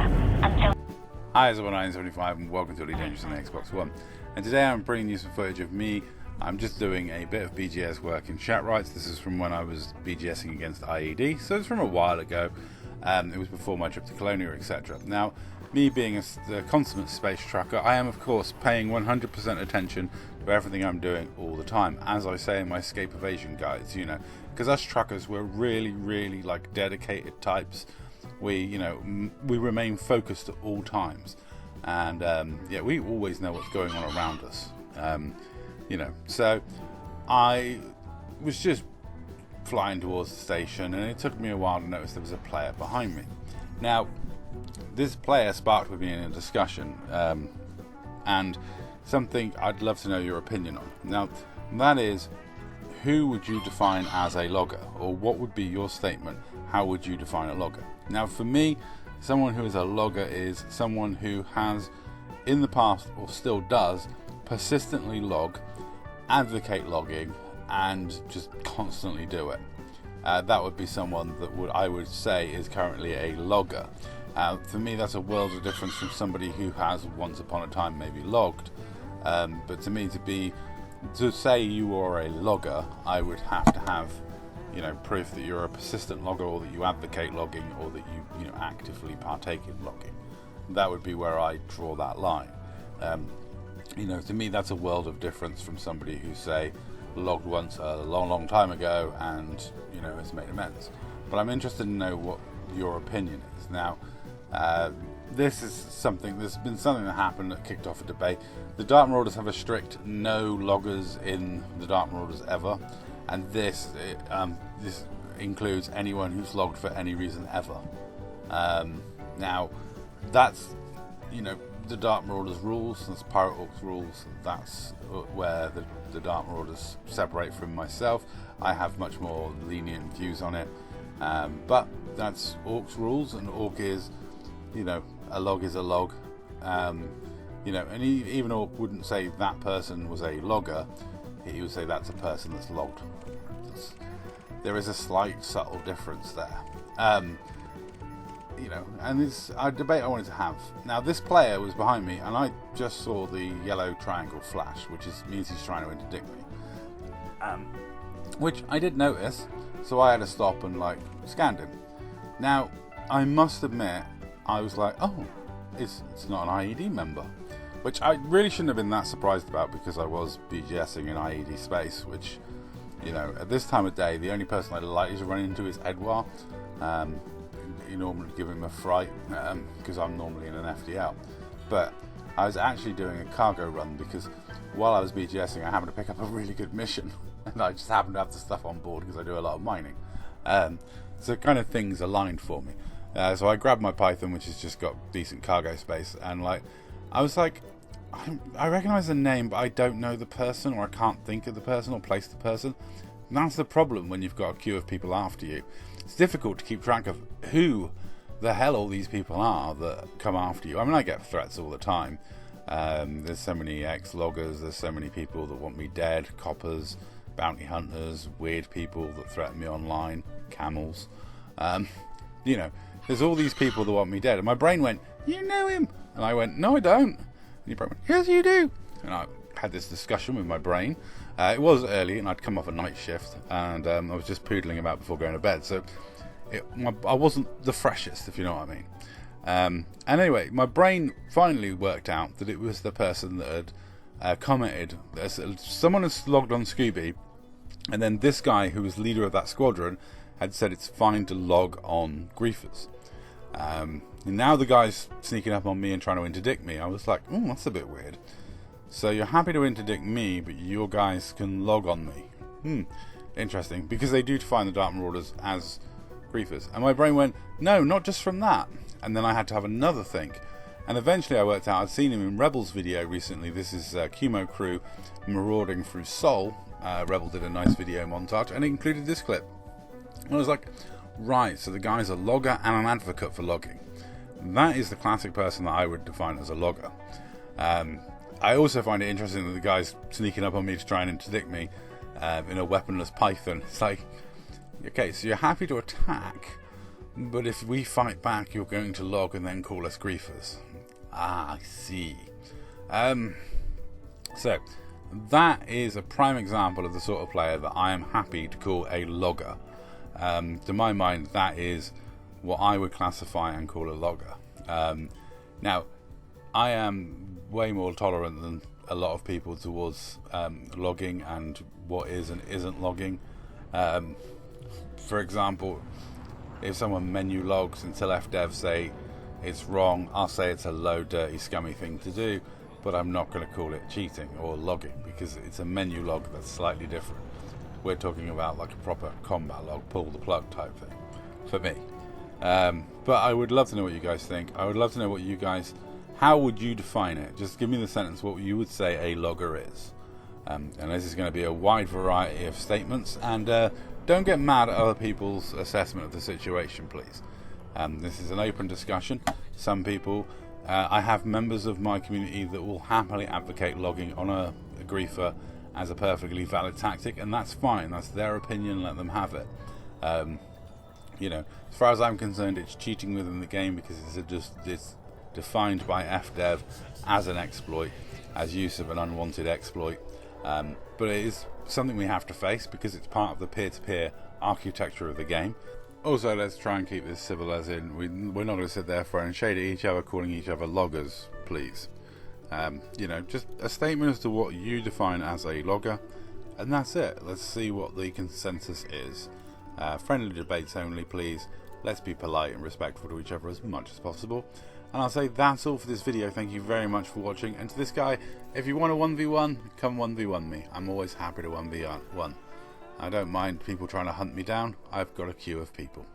until... Hi, it's 1975 and welcome to Elite Dangerous on the Xbox One. And today I'm bringing you some footage of me. I'm just doing a bit of BGS work in chat rights. This is from when I was BGSing against IED, so it's from a while ago. It was before my trip to Colonia, etc. Now, me being a consummate space trucker, I am of course paying 100% attention to everything I'm doing all the time. As I say in my escape evasion guides, you know, because us truckers, we're really like dedicated types. We remain focused at all times, and yeah, we always know what's going on around us. So I was just flying towards the station, and it took me a while to notice there was a player behind me. Now, this player sparked with me in a discussion, and something I'd love to know your opinion on. Now, that is, who would you define as a logger, or what would be your statement? How would you define a logger? Now, for me, someone who is a logger is someone who has, in the past, or still does, persistently log, advocate logging, and just constantly do it. That would be someone that I would say is currently a logger. For me, that's a world of difference from somebody who has once upon a time maybe logged. But to me, to say you are a logger, I would have to have, proof that you're a persistent logger, or that you advocate logging, or that you actively partake in logging. That would be where I draw that line. To me, that's a world of difference from somebody who, say, logged once a long time ago and has made amends. But I'm interested to know what your opinion is. Now, this is something that happened that kicked off a debate. The Dark Marauders have a strict no loggers in the Dark Marauders ever, and this includes anyone who's logged for any reason ever. Now, that's the Dark Marauders rules, that's Pirate Orcs rules. That's where the Dark Marauders separate from myself. I have much more lenient views on it, but that's Orcs rules, and Orc is, a log is a log. And even Orc wouldn't say that person was a logger. He would say that's a person that's logged. There is a slight subtle difference there. And it's a debate I wanted to have. Now, this player was behind me, and I just saw the yellow triangle flash, which means he's trying to interdict me. Which I did notice, so I had to stop and scanned him. Now, I must admit, I was like, oh, it's not an IED member, which I really shouldn't have been that surprised about, because I was BGSing in IED space, which, at this time of day, the only person I'd like to run into is Edouard. You normally give him a fright, because I'm normally in an FDL. But I was actually doing a cargo run, because while I was BGSing, I happened to pick up a really good mission, and I just happened to have the stuff on board because I do a lot of mining. So kind of things aligned for me. So I grabbed my Python, which has just got decent cargo space, and I was like, I recognise the name, but I don't know the person, or I can't think of the person or place the person. And that's the problem when you've got a queue of people after you. It's difficult to keep track of who the hell all these people are that come after you. I mean, I get threats all the time. There's so many ex-loggers, there's so many people that want me dead, coppers, bounty hunters, weird people that threaten me online, camels. There's all these people that want me dead. And my brain went, you know him? And I went, no, I don't. And your brain went, yes, you do. And I had this discussion with my brain. It was early, and I'd come off a night shift, and I was just poodling about before going to bed. So I wasn't the freshest, if you know what I mean. And anyway, my brain finally worked out that it was the person that had commented. Someone has logged on Scooby, and then this guy, who was leader of that squadron, had said it's fine to log on griefers. And now the guy's sneaking up on me and trying to interdict me. I was like, oh, that's a bit weird. So you're happy to interdict me, but your guys can log on me. Interesting, because they do define the Dark Marauders as griefers. And my brain went, no, not just from that. And then I had to have another think. And eventually I worked out, I'd seen him in Rebel's video recently. This is Chemo Crew marauding through Sol. Rebel did a nice video montage, and it included this clip. And I was like, right, so the guy's a logger and an advocate for logging. That is the classic person that I would define as a logger. I also find it interesting that the guy's sneaking up on me to try and interdict me in a weaponless Python. It's like, okay, so you're happy to attack, But if we fight back, you're going to log and then call us griefers. Ah, I see. So that is a prime example of the sort of player that I am happy to call a logger. To my mind, that is what I would classify and call a logger. Now, I am way more tolerant than a lot of people towards logging and what is and isn't logging. For example, if someone menu logs until FDev say it's wrong, I'll say it's a low, dirty, scummy thing to do, but I'm not going to call it cheating or logging because it's a menu log that's slightly different. We're talking about like a proper combat log, pull the plug type thing for me. But I would love to know what you guys think. I would love to know what you guys, how would you define it? Just give me the sentence what you would say a logger is. And this is going to be a wide variety of statements, and don't get mad at other people's assessment of the situation, please. This is an open discussion. Some people, I have members of my community that will happily advocate logging on a griefer as a perfectly valid tactic, and that's fine. That's their opinion. Let them have it. As far as I'm concerned, it's cheating within the game because it's defined by FDev as an exploit, as use of an unwanted exploit. But it is something we have to face because it's part of the peer-to-peer architecture of the game. Also, let's try and keep this civil, as in we're not going to sit there throwing shade at each other, calling each other loggers, please. Just a statement as to what you define as a logger, and that's it. Let's see what the consensus is. Friendly debates only, please. Let's be polite and respectful to each other as much as possible. And I'll say that's all for this video. Thank you very much for watching. And to this guy, if you want a 1v1, come 1v1 me. I'm always happy to 1v1. I don't mind people trying to hunt me down. I've got a queue of people.